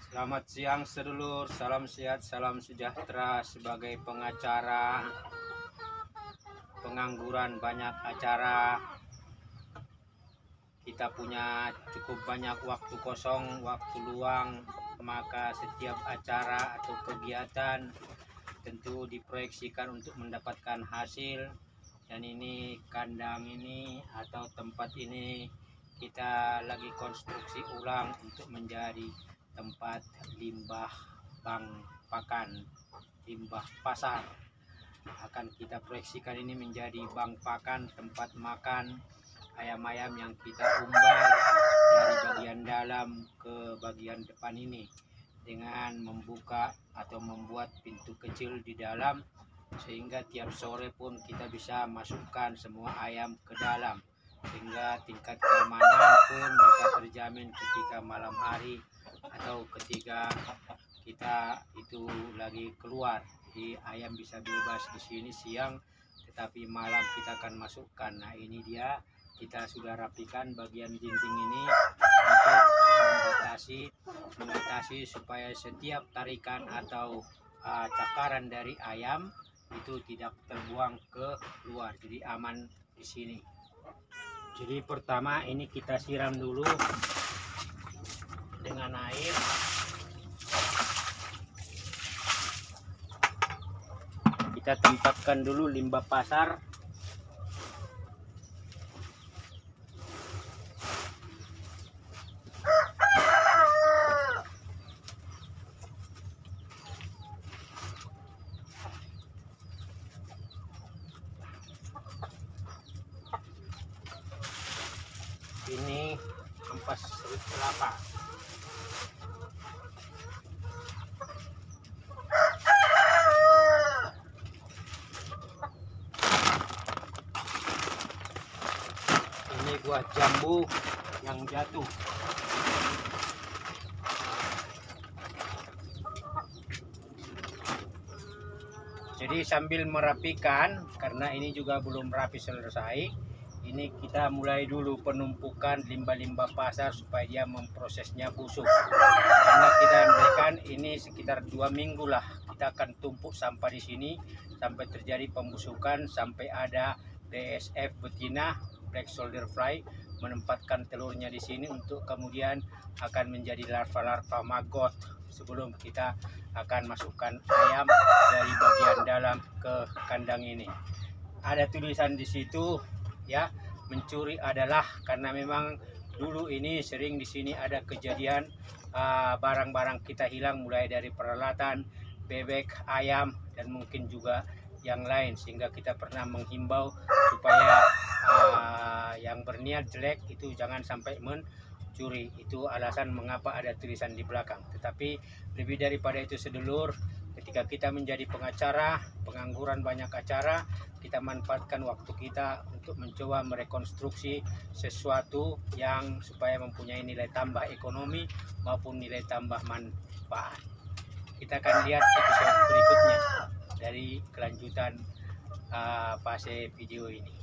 Selamat siang sedulur, salam sehat, salam sejahtera. Sebagai pengacara, pengangguran banyak acara, kita punya cukup banyak waktu kosong, waktu luang, maka setiap acara atau kegiatan tentu diproyeksikan untuk mendapatkan hasil. Dan ini kandang ini atau tempat ini kita lagi konstruksi ulang untuk menjadi tempat limbah bank pakan, limbah pasar. Akan kita proyeksikan ini menjadi bank pakan, tempat makan ayam-ayam yang kita umbar dari bagian dalam ke bagian depan ini dengan membuka atau membuat pintu kecil di dalam, sehingga tiap sore pun kita bisa masukkan semua ayam ke dalam, sehingga tingkat keamanan pun bisa terjamin ketika malam hari atau ketika kita itu lagi keluar. Jadi ayam bisa bebas di sini siang, tetapi malam kita akan masukkan. Nah, ini dia, kita sudah rapikan bagian dinding ini untuk mengatasi supaya setiap tarikan atau cakaran dari ayam itu tidak terbuang ke luar, jadi aman di sini. Jadi pertama ini kita siram dulu dengan air. Kita tempatkan dulu limbah pasar. Ini ampas sawit kelapa. Ini buah jambu yang jatuh. Jadi sambil merapikan, karena ini juga belum rapi selesai, ini kita mulai dulu penumpukan limbah-limbah pasar supaya dia memprosesnya busuk. Karena kita andaikan ini sekitar 2 minggu lah kita akan tumpuk sampah di sini sampai terjadi pembusukan, sampai ada BSF betina, black soldier fly, menempatkan telurnya di sini untuk kemudian akan menjadi larva-larva maggot sebelum kita akan masukkan ayam dari bagian dalam ke kandang ini. Ada tulisan di situ ya, mencuri adalah, karena memang dulu ini sering di sini ada kejadian barang-barang kita hilang, mulai dari peralatan, bebek, ayam, dan mungkin juga yang lain, sehingga kita pernah menghimbau supaya yang berniat jelek itu jangan sampai mencuri. Itu alasan mengapa ada tulisan di belakang. Tetapi lebih daripada itu sedulur, ketika kita menjadi pengacara, pengangguran banyak acara, kita manfaatkan waktu kita untuk mencoba merekonstruksi sesuatu yang supaya mempunyai nilai tambah ekonomi maupun nilai tambah manfaat. Kita akan lihat episode berikutnya dari kelanjutan fase video ini.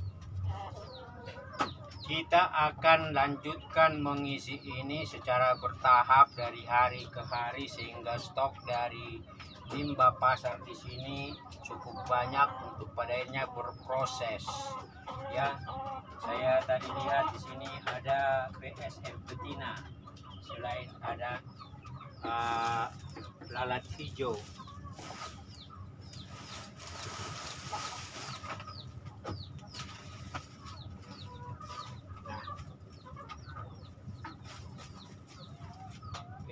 Kita akan lanjutkan mengisi ini secara bertahap dari hari ke hari, sehingga stok dari limbah pasar di sini cukup banyak untuk padanya berproses. Ya, saya tadi lihat di sini ada BSF betina, selain ada lalat hijau.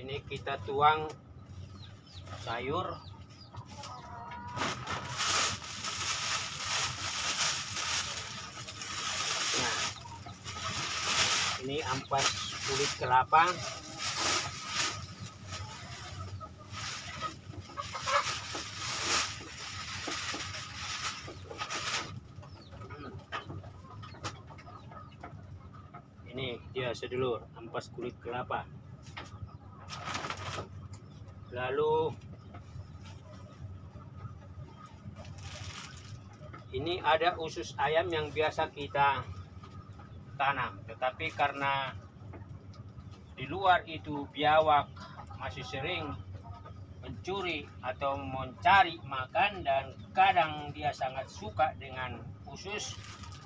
Ini kita tuang sayur. Nah, ini ampas kulit kelapa. Ini dia sedulur, ampas kulit kelapa. Lalu ini ada usus ayam yang biasa kita tanam, tetapi karena di luar itu biawak masih sering mencuri atau mencari makan, dan kadang dia sangat suka dengan usus,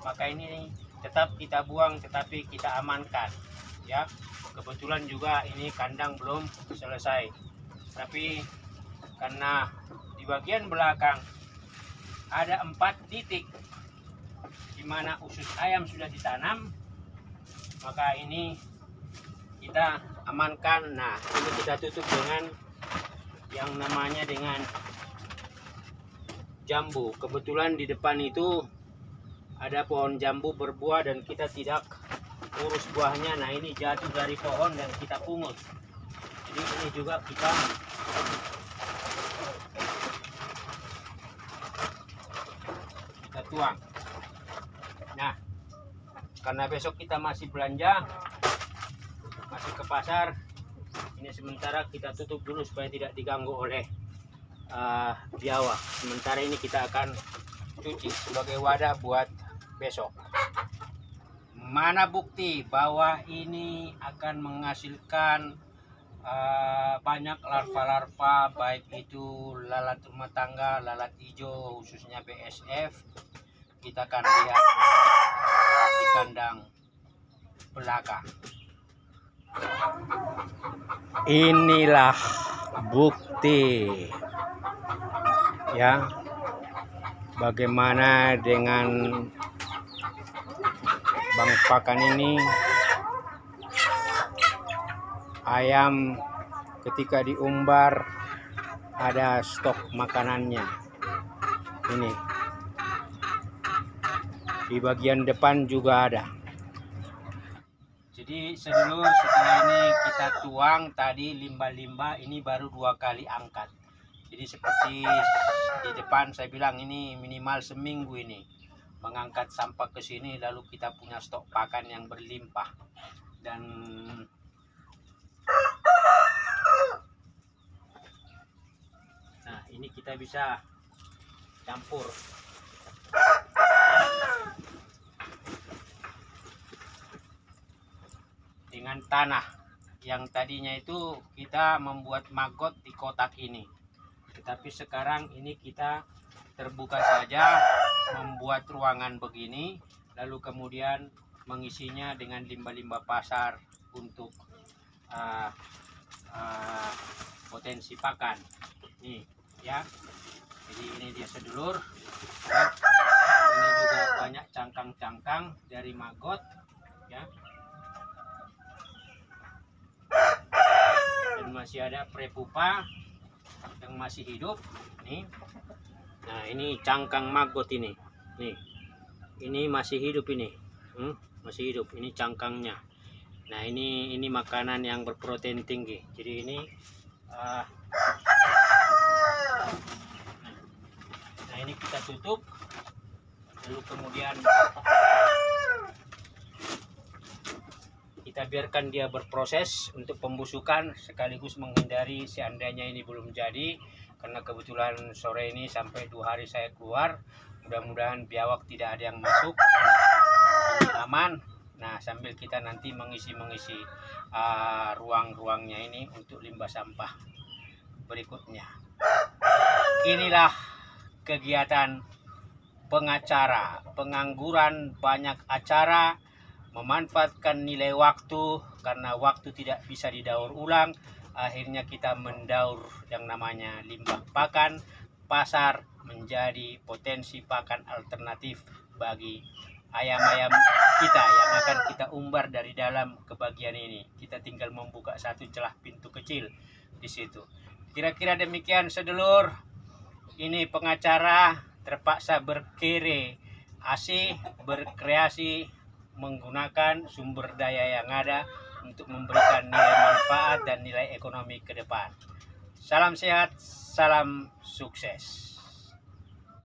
maka ini tetap kita buang tetapi kita amankan ya. Kebetulan juga ini kandang belum selesai, tapi karena di bagian belakang ada 4 titik di mana usus ayam sudah ditanam, maka ini kita amankan. Nah, ini kita tutup dengan yang namanya dengan jambu. Kebetulan di depan itu ada pohon jambu berbuah dan kita tidak urus buahnya. Nah, ini jatuh dari pohon dan kita pungut. Jadi ini juga kita tuang. Nah, karena besok kita masih belanja, masih ke pasar, ini sementara kita tutup dulu supaya tidak diganggu oleh biawak. Sementara ini kita akan cuci sebagai wadah buat besok. Mana bukti bahwa ini akan menghasilkan banyak larva-larva, baik itu lalat rumah tangga, lalat hijau, khususnya BSF. Kita akan lihat di kandang belakang. Inilah bukti ya, bagaimana dengan Bang Pakan ini ayam ketika diumbar ada stok makanannya. Ini di bagian depan juga ada. Jadi sedulur, setelah ini kita tuang tadi limbah-limbah, ini baru 2 kali angkat. Jadi seperti di depan saya bilang, ini minimal seminggu ini mengangkat sampah ke sini, lalu kita punya stok pakan yang berlimpah. Dan nah, ini kita bisa campur dengan tanah yang tadinya itu kita membuat maggot di kotak ini, tetapi sekarang ini kita terbuka saja, membuat ruangan begini, lalu kemudian mengisinya dengan limbah-limbah pasar untuk potensi pakan nih ya. Jadi ini dia sedulur ya. Ini juga banyak cangkang-cangkang dari maggot ya, dan masih ada prepupa yang masih hidup nih. Nah, ini cangkang maggot ini nih, ini masih hidup ini, masih hidup, ini cangkangnya. Nah, ini makanan yang berprotein tinggi. Jadi ini nah ini kita tutup, lalu kemudian kita biarkan dia berproses untuk pembusukan, sekaligus menghindari seandainya ini belum jadi, karena kebetulan sore ini sampai 2 hari saya keluar, mudah-mudahan biawak tidak ada yang masuk, aman. Nah, sambil kita nanti mengisi ruang-ruangnya ini untuk limbah sampah berikutnya. Inilah kegiatan pengacara, pengangguran banyak acara, memanfaatkan nilai waktu, karena waktu tidak bisa didaur ulang. Akhirnya kita mendaur yang namanya limbah pakan pasar menjadi potensi pakan alternatif bagi ayam-ayam kita yang akan kita umbar dari dalam ke bagian ini. Kita tinggal membuka satu celah pintu kecil di situ. Kira-kira demikian sedulur. Ini pengacara terpaksa berkreasi, menggunakan sumber daya yang ada untuk memberikan nilai manfaat dan nilai ekonomi ke depan. Salam sehat, salam sukses.